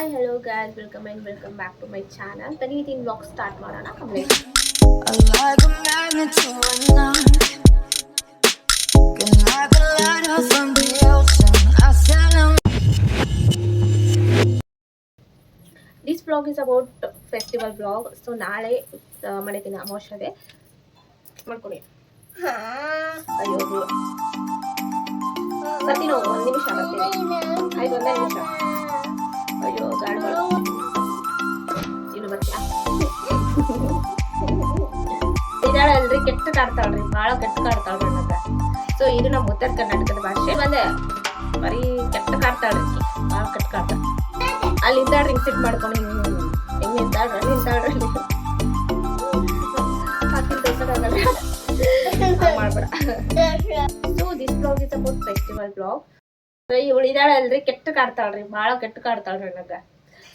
Hi hello guys, welcome back to my channel. ಬನ್ನಿ ಇದೀನಿ vlog start ಮಾಡೋಣ. Complete this vlog is about festival vlog. So ನಾಳೆ ಮನೆ ದಿನ ಅಮಾವಾಸ್ಯೆ ಮಾಡ್ಕೊಳ್ಳಿ. ಅಯ್ಯೋ ಬರ್ತೀನಿ, ಒಂದು ನಿಮಿಷ ಬರ್ತೀನಿ. ಆಯ್ತು, ಒಂದೇ ನಿಮಿಷ. ಅಯ್ಯೋ ಗಾಡಿಗಳು ಇನ್ನು ಬರ್ತೀಯಾ? ಇದಾಳಲ್ರಿ, ಕೆಟ್ಟ ಕಾಡ್ತಾಳ್ರಿ, ಭಾಳ ಕೆಟ್ಟ ಕಾಡ್ತಾಳ್ರಿ ನನಗೆ. ಸೊ ಇದು ನಮ್ಮ ಉತ್ತರ ಕರ್ನಾಟಕದ ಭಾಷೆ. ಬಂದೆ ಬರೀ ಕೆಟ್ಟ ಕಾಡ್ತಾಳ್ರಿ, ಭಾಳ ಕೆಟ್ಟ ಕಾಡ್ತಾಳ. ಅಲ್ಲಿ ಇದ್ದಾಳ್ರಿ, ಸಿಟ್ ಮಾಡ್ಕೊಂಡು ಹೆಂಗೆ ನಿಂತಾಳ್ರಿ ಹಾಕಿ ತೋರ್ಸೋಕ್ಕಾಗಲ್ಲ, ಮಾಡ್ಬೇಡ. So this blog is about festival blog. ಇವಳು ಇದಾಳಲ್ರಿ, ಕೆಟ್ಟ ಕಾಡ್ತಾಳ್ರಿ, ಭಾಳ ಕೆಟ್ಟ ಕಾಡ್ತಾಳ್ರಿ ನನಗೆ.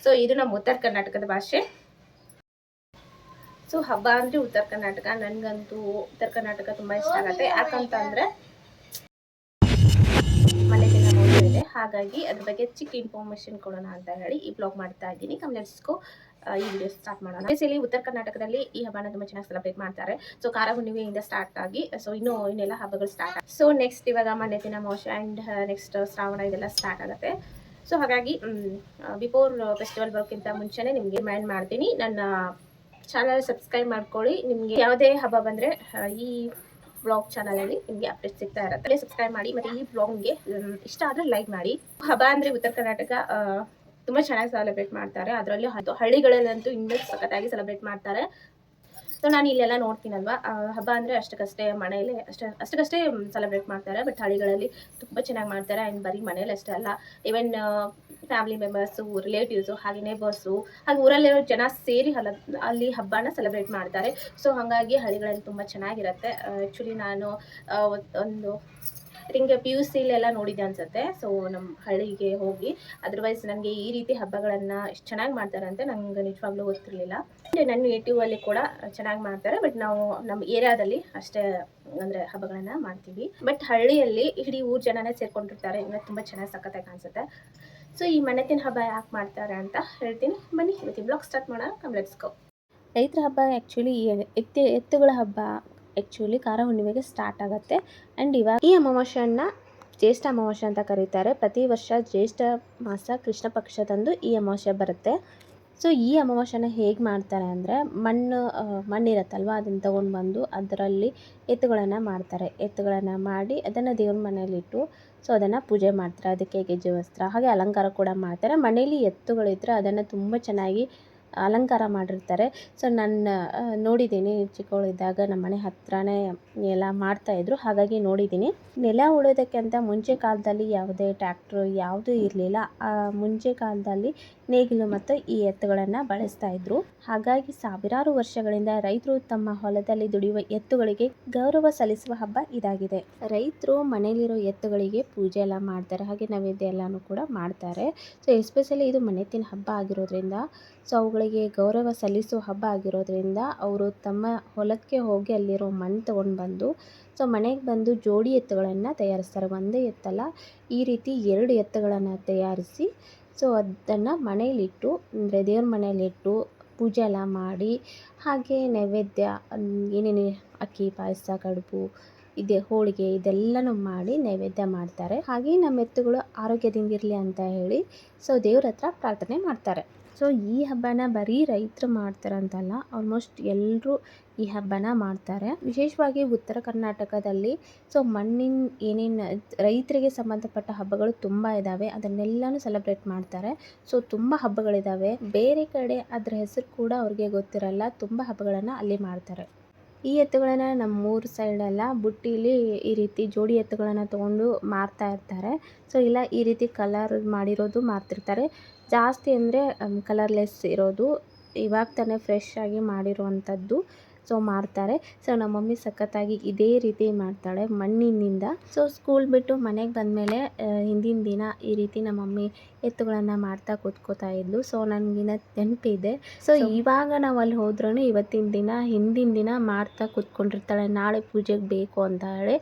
ಸೊ ಇದು ನಮ್ಮ ಉತ್ತರ ಕರ್ನಾಟಕದ ಭಾಷೆ. ಸೊ ಹಬ್ಬ ಅಂದ್ರೆ ಉತ್ತರ ಕರ್ನಾಟಕ, ನನ್ಗಂತೂ ಉತ್ತರ ಕರ್ನಾಟಕ ತುಂಬಾ ಇಷ್ಟ ಆಗತ್ತೆ. ಯಾಕಂತಂದ್ರೆ ಮನೆ ದಿನ ಇದೆ, ಹಾಗಾಗಿ ಅದ್ರ ಬಗ್ಗೆ ಚಿಕ್ಕ ಇನ್ಫಾರ್ಮೇಶನ್ ಕೊಡೋಣ ಅಂತ ಹೇಳಿ ಈ ಬ್ಲಾಗ್ ಮಾಡ್ತಾ ಇದ್ದೀನಿ. ಕಮ್ಲೆಟ್ಸ್ಕೋ ಈ ವಿಡಿಯೋ ಸ್ಟಾರ್ಟ್ ಮಾಡೋಣ. ಬೇಸಿಕಲಿ ಉತ್ತರ ಕರ್ನಾಟಕದಲ್ಲಿ ಈ ಹಬ್ಬನ ತುಂಬಾ ಚೆನ್ನಾಗಿ ಸೆಲೆಬ್ರೇಟ್ ಮಾಡ್ತಾರೆ. ಸೊ ಕಾರ ಹುಣ್ಣಿಮೆಯಿಂದ ಸ್ಟಾರ್ಟ್ ಆಗಿ ಸೊ ಇನ್ನೆಲ್ಲ ಹಬ್ಬಗಳು ಸ್ಟಾರ್ಟ್. ಸೊ ನೆಕ್ಸ್ಟ್ ಇವಾಗ ಮನೆ ದಿನ ಮೋಶ ಅಂಡ್ ನೆಕ್ಸ್ಟ್ ಶ್ರಾವಣ ಇದೆಲ್ಲ ಸ್ಟಾರ್ಟ್ ಆಗುತ್ತೆ. ಸೊ ಹಾಗಾಗಿ ಬಿಫೋರ್ ಫೆಸ್ಟಿವಲ್ ಬರೋಕ್ಕಿಂತ ಮುಂಚೆನೆ ನಿಮ್ಗೆ ರಿಮೈಂಡ್ ಮಾಡ್ತೀನಿ, ನನ್ನ ಚಾನಲ್ ಸಬ್ಸ್ಕ್ರೈಬ್ ಮಾಡ್ಕೊಳ್ಳಿ. ನಿಮಗೆ ಯಾವುದೇ ಹಬ್ಬ ಬಂದರೆ ಈ ಬ್ಲಾಗ್ ಚಾನಲಲ್ಲಿ ನಿಮಗೆ ಅಪ್ಡೇಟ್ ಸಿಗ್ತಾ ಇರುತ್ತೆ. ಸಬ್ಸ್ಕ್ರೈಬ್ ಮಾಡಿ, ಮತ್ತು ಈ ಬ್ಲಾಗ್ಗೆ ಇಷ್ಟ ಆದರೆ ಲೈಕ್ ಮಾಡಿ. ಹಬ್ಬ ಅಂದರೆ ಉತ್ತರ ಕರ್ನಾಟಕ ತುಂಬ ಚೆನ್ನಾಗಿ ಸೆಲೆಬ್ರೇಟ್ ಮಾಡ್ತಾರೆ. ಅದರಲ್ಲಿ ಹಳ್ಳಿಗಳಲ್ಲಂತೂ ಇನ್ನೂ ಸಖತ್ತಾಗಿ ಸೆಲೆಬ್ರೇಟ್ ಮಾಡ್ತಾರೆ. ಸೊ ನಾನು ಇಲ್ಲೆಲ್ಲ ನೋಡ್ತೀನಲ್ವಾ, ಹಬ್ಬ ಅಂದರೆ ಅಷ್ಟಕ್ಕಷ್ಟೇ ಮನೆಯಲ್ಲೇ ಅಷ್ಟಕ್ಕಷ್ಟೇ ಸೆಲೆಬ್ರೇಟ್ ಮಾಡ್ತಾರೆ. ಬಟ್ ಹಳ್ಳಿಗಳಲ್ಲಿ ತುಂಬ ಚೆನ್ನಾಗಿ ಮಾಡ್ತಾರೆ. ಆ್ಯಂಡ್ ಬರೀ ಮನೇಲಿ ಅಷ್ಟೇ ಅಲ್ಲ, ಈವನ್ ಫ್ಯಾಮಿಲಿ ಮೆಂಬರ್ಸು, ರಿಲೇಟಿವ್ಸು, ಹಾಗೆ ನೇಬರ್ಸು, ಹಾಗೆ ಊರಲ್ಲಿರೋ ಜನ ಸೇರಿ ಅಲ್ಲಿ ಹಬ್ಬನ ಸೆಲೆಬ್ರೇಟ್ ಮಾಡ್ತಾರೆ. ಸೊ ಹಾಗಾಗಿ ಹಳ್ಳಿಗಳಲ್ಲಿ ತುಂಬ ಚೆನ್ನಾಗಿರುತ್ತೆ. ಆ್ಯಕ್ಚುಲಿ ನಾನು ಒಂದು ಹಿಂಗೆ PUCಲೆಲ್ಲ ನೋಡಿದ್ದೆ ಅನ್ಸುತ್ತೆ. ಸೊ ನಮ್ಮ ಹಳ್ಳಿಗೆ ಹೋಗಿ, ಅದರ್ವೈಸ್ ನನಗೆ ಈ ರೀತಿ ಹಬ್ಬಗಳನ್ನು ಎಷ್ಟು ಚೆನ್ನಾಗಿ ಮಾಡ್ತಾರೆ ಅಂತ ನಂಗೆ ನಿಜವಾಗ್ಲೂ ಗೊತ್ತಿರಲಿಲ್ಲ. ನನ್ನ ನೇಟಿವಲ್ಲಿ ಕೂಡ ಚೆನ್ನಾಗಿ ಮಾಡ್ತಾರೆ. ಬಟ್ ನಾವು ನಮ್ಮ ಏರಿಯಾದಲ್ಲಿ ಅಷ್ಟೇ ಅಂದರೆ ಹಬ್ಬಗಳನ್ನು ಮಾಡ್ತೀವಿ. ಬಟ್ ಹಳ್ಳಿಯಲ್ಲಿ ಇಡೀ ಊರು ಜನನೇ ಸೇರ್ಕೊಂಡಿರ್ತಾರೆ, ಇನ್ನೂ ತುಂಬ ಚೆನ್ನಾಗಿ ಸಖತ್ತಾಗಿ ಕಾಣಿಸುತ್ತೆ. ಸೊ ಈ ಮನೆತಿನ ಹಬ್ಬ ಯಾಕೆ ಮಾಡ್ತಾರೆ ಅಂತ ಹೇಳ್ತೀನಿ. ಬನ್ನಿ ಇವತ್ತಿನ ಬ್ಲಾಗ್ ಸ್ಟಾರ್ಟ್ ಮಾಡೋಣ. Let's go. ರೈತರ ಹಬ್ಬ ಆ್ಯಕ್ಚುಲಿ ಎತ್ತುಗಳ ಹಬ್ಬ ಆ್ಯಕ್ಚುಲಿ ಕಾರ ಹುಣ್ಣಿಮೆಗೆ ಸ್ಟಾರ್ಟ್ ಆಗುತ್ತೆ. ಆ್ಯಂಡ್ ಇವಾಗ ಈ ಅಮಾವಾಸ್ಯೆಯನ್ನು ಜ್ಯೇಷ್ಠ ಅಮಾವಾಸ್ಯೆ ಅಂತ ಕರೀತಾರೆ. ಪ್ರತಿ ವರ್ಷ ಜ್ಯೇಷ್ಠ ಮಾಸ ಕೃಷ್ಣ ಪಕ್ಷದಂದು ಈ ಅಮಾವಾಸ್ಯೆ ಬರುತ್ತೆ. ಸೊ ಈ ಅಮಾವಾಸ್ಯೆನ ಹೇಗೆ ಮಾಡ್ತಾರೆ ಅಂದರೆ, ಮಣ್ಣಿರುತ್ತಲ್ವ, ಅದನ್ನು ತೊಗೊಂಡು ಬಂದು ಅದರಲ್ಲಿ ಎತ್ತುಗಳನ್ನು ಮಾಡ್ತಾರೆ. ಎತ್ತುಗಳನ್ನು ಮಾಡಿ ಅದನ್ನು ದೇವ್ರ ಮನೆಯಲ್ಲಿಟ್ಟು ಸೊ ಅದನ್ನು ಪೂಜೆ ಮಾಡ್ತಾರೆ. ಅದಕ್ಕೆ ಗೆಜ್ಜೆ ವಸ್ತ್ರ ಹಾಗೆ ಅಲಂಕಾರ ಕೂಡ ಮಾಡ್ತಾರೆ. ಮನೆಯಲ್ಲಿ ಎತ್ತುಗಳಿದ್ರೆ ಅದನ್ನು ತುಂಬ ಚೆನ್ನಾಗಿ ಅಲಂಕಾರ ಮಾಡಿರ್ತಾರೆ. ಸೊ ನಾನು ನೋಡಿದ್ದೀನಿ, ಚಿಕ್ಕವಳಿದ್ದಾಗ ನಮ್ಮ ಮನೆ ಹತ್ರನೇ ಎಲ್ಲ ಮಾಡ್ತಾಯಿದ್ರು, ಹಾಗಾಗಿ ನೋಡಿದ್ದೀನಿ. ನೆಲ ಉಳೋದಕ್ಕೆ ಅಂತ ಮುಂಚೆ ಕಾಲದಲ್ಲಿ ಯಾವುದೇ ಟ್ಯಾಕ್ಟ್ರು ಯಾವುದೂ ಇರಲಿಲ್ಲ. ಮುಂಚೆ ಕಾಲದಲ್ಲಿ ನೇಗಿಲು ಮತ್ತು ಈ ಎತ್ತುಗಳನ್ನು ಬಳಸ್ತಾ ಇದ್ರು. ಹಾಗಾಗಿ ಸಾವಿರಾರು ವರ್ಷಗಳಿಂದ ರೈತರು ತಮ್ಮ ಹೊಲದಲ್ಲಿ ದುಡಿಯುವ ಎತ್ತುಗಳಿಗೆ ಗೌರವ ಸಲ್ಲಿಸುವ ಹಬ್ಬ ಇದಾಗಿದೆ. ರೈತರು ಮನೆಯಲ್ಲಿರೋ ಎತ್ತುಗಳಿಗೆ ಪೂಜೆ ಎಲ್ಲ ಮಾಡ್ತಾರೆ, ಹಾಗೆ ನೈವೇದ್ಯ ಎಲ್ಲನೂ ಕೂಡ ಮಾಡ್ತಾರೆ. ಸೊ ಎಸ್ಪೆಷಲಿ ಇದು ಮನೆತಿನ ಹಬ್ಬ ಆಗಿರೋದ್ರಿಂದ, ಸೊ ಅವುಗಳಿಗೆ ಗೌರವ ಸಲ್ಲಿಸುವ ಹಬ್ಬ ಆಗಿರೋದ್ರಿಂದ ಅವರು ತಮ್ಮ ಹೊಲಕ್ಕೆ ಹೋಗಿ ಅಲ್ಲಿರೋ ಮಣ್ಣು ತೊಗೊಂಡು ಬಂದು ಸೊ ಮನೆಗೆ ಬಂದು ಜೋಡಿ ಎತ್ತುಗಳನ್ನು ತಯಾರಿಸ್ತಾರೆ. ಒಂದೇ ಎತ್ತಲ್ಲ, ಈ ರೀತಿ 2 ಎತ್ತುಗಳನ್ನು ತಯಾರಿಸಿ ಸೊ ಅದನ್ನು ಮನೆಯಲ್ಲಿಟ್ಟು, ಅಂದರೆ ದೇವ್ರ ಮನೆಯಲ್ಲಿಟ್ಟು ಪೂಜೆ ಎಲ್ಲ ಮಾಡಿ, ಹಾಗೆ ನೈವೇದ್ಯ ಏನೇನು ಅಕ್ಕಿ ಪಾಯಸ, ಕಡುಬು, ಹೋಳಿಗೆ ಇದೆಲ್ಲನೂ ಮಾಡಿ ನೈವೇದ್ಯ ಮಾಡ್ತಾರೆ. ಹಾಗೆ ನಮ್ಮ ಎತ್ತುಗಳು ಆರೋಗ್ಯದಿಂದಿರಲಿ ಅಂತ ಹೇಳಿ ಸೊ ದೇವ್ರ ಹತ್ರ ಪ್ರಾರ್ಥನೆ ಮಾಡ್ತಾರೆ. ಸೊ ಈ ಹಬ್ಬನ ಬರೀ ರೈತರು ಮಾಡ್ತಾರಂತಲ್ಲ, ಆಲ್ಮೋಸ್ಟ್ ಎಲ್ಲರೂ ಈ ಹಬ್ಬನ ಮಾಡ್ತಾರೆ. ವಿಶೇಷವಾಗಿ ಉತ್ತರ ಕರ್ನಾಟಕದಲ್ಲಿ ಸೊ ಮಣ್ಣಿನ ಏನೇನು ರೈತರಿಗೆ ಸಂಬಂಧಪಟ್ಟ ಹಬ್ಬಗಳು ತುಂಬ ಇದ್ದಾವೆ, ಅದನ್ನೆಲ್ಲನೂ ಸೆಲೆಬ್ರೇಟ್ ಮಾಡ್ತಾರೆ. ಸೊ ತುಂಬ ಹಬ್ಬಗಳಿದ್ದಾವೆ. ಬೇರೆ ಕಡೆ ಅದರ ಹೆಸರು ಕೂಡ ಅವ್ರಿಗೆ ಗೊತ್ತಿರಲ್ಲ. ತುಂಬ ಹಬ್ಬಗಳನ್ನು ಅಲ್ಲಿ ಮಾಡ್ತಾರೆ. ಈ ಎತ್ತುಗಳನ್ನು ನಮ್ಮೂರು ಸೈಡೆಲ್ಲ ಬುಟ್ಟಿಲಿ ಈ ರೀತಿ ಜೋಡಿ ಎತ್ತುಗಳನ್ನು ತೊಗೊಂಡು ಮಾರ್ತಾ ಇರ್ತಾರೆ. ಸೊ ಇಲ್ಲ ಈ ರೀತಿ ಕಲರ್ ಮಾಡಿರೋದು ಮಾರ್ತಿರ್ತಾರೆ. ಜಾಸ್ತಿ ಅಂದರೆ ಕಲರ್ಲೆಸ್ ಇರೋದು, ಇವಾಗ ತಾನೇ ಫ್ರೆಶ್ ಆಗಿ ಮಾಡಿರುವಂಥದ್ದು ಸೊ ಮಾರ್ತಾರೆ. ಸೊ ನಮ್ಮ ಮಮ್ಮಿ ಸಖತ್ತಾಗಿ ಇದೇ ರೀತಿ ಮಾಡ್ತಾಳೆ ಮಣ್ಣಿನಿಂದ. ಸೊ ಸ್ಕೂಲ್ ಬಿಟ್ಟು ಮನೆಗೆ ಬಂದಮೇಲೆ ಹಿಂದಿನ ದಿನ ಈ ರೀತಿ ನಮ್ಮ ಮಮ್ಮಿ ಎತ್ತುಗಳನ್ನು ಮಾಡ್ತಾ ಕೂತ್ಕೋತಾ ಇದ್ಲು. ಸೊ ನನಗಿನ್ನ ನೆನಪಿದೆ. ಸೊ ಇವಾಗ ನಾವು ಅಲ್ಲಿ ಹೋದ್ರೂ ಇವತ್ತಿನ ದಿನ ಹಿಂದಿನ ದಿನ ಮಾಡ್ತಾ ಕೂತ್ಕೊಂಡಿರ್ತಾಳೆ, ನಾಳೆ ಪೂಜೆಗೆ ಬೇಕು ಅಂತ ಹೇಳಿ.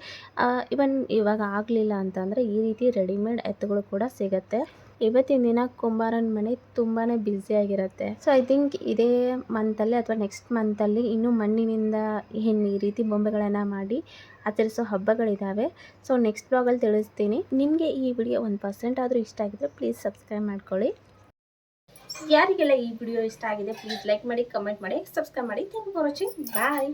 ಇವಾಗ ಆಗಲಿಲ್ಲ ಅಂತಂದರೆ ಈ ರೀತಿ ರೆಡಿಮೇಡ್ ಎತ್ತುಗಳು ಕೂಡ ಸಿಗುತ್ತೆ. ಇವತ್ತಿನ ದಿನ ಕುಂಬಾರನ ಮನೆ ತುಂಬಾ ಬ್ಯುಸಿಯಾಗಿರುತ್ತೆ. ಸೊ ಐ ಥಿಂಕ್ ಇದೇ ಮಂತಲ್ಲಿ ಅಥವಾ ನೆಕ್ಸ್ಟ್ ಮಂತಲ್ಲಿ ಇನ್ನೂ ಮಣ್ಣಿನಿಂದ ಈ ರೀತಿ ಬೊಂಬೆಗಳನ್ನು ಮಾಡಿ ಆಚರಿಸೋ ಹಬ್ಬಗಳಿದ್ದಾವೆ. ಸೊ ನೆಕ್ಸ್ಟ್ ಬ್ಲಾಗಲ್ಲಿ ತಿಳಿಸ್ತೀನಿ. ನಿಮಗೆ ಈ ವಿಡಿಯೋ 1% ಆದರೂ ಇಷ್ಟ ಆಗಿದ್ರೆ ಪ್ಲೀಸ್ ಸಬ್ಸ್ಕ್ರೈಬ್ ಮಾಡ್ಕೊಳ್ಳಿ. ಯಾರಿಗೆಲ್ಲ ಈ ವಿಡಿಯೋ ಇಷ್ಟ ಆಗಿದೆ ಪ್ಲೀಸ್ ಲೈಕ್ ಮಾಡಿ, ಕಮೆಂಟ್ ಮಾಡಿ, ಸಬ್ಸ್ಕ್ರೈಬ್ ಮಾಡಿ. Thank you for watching. Bye.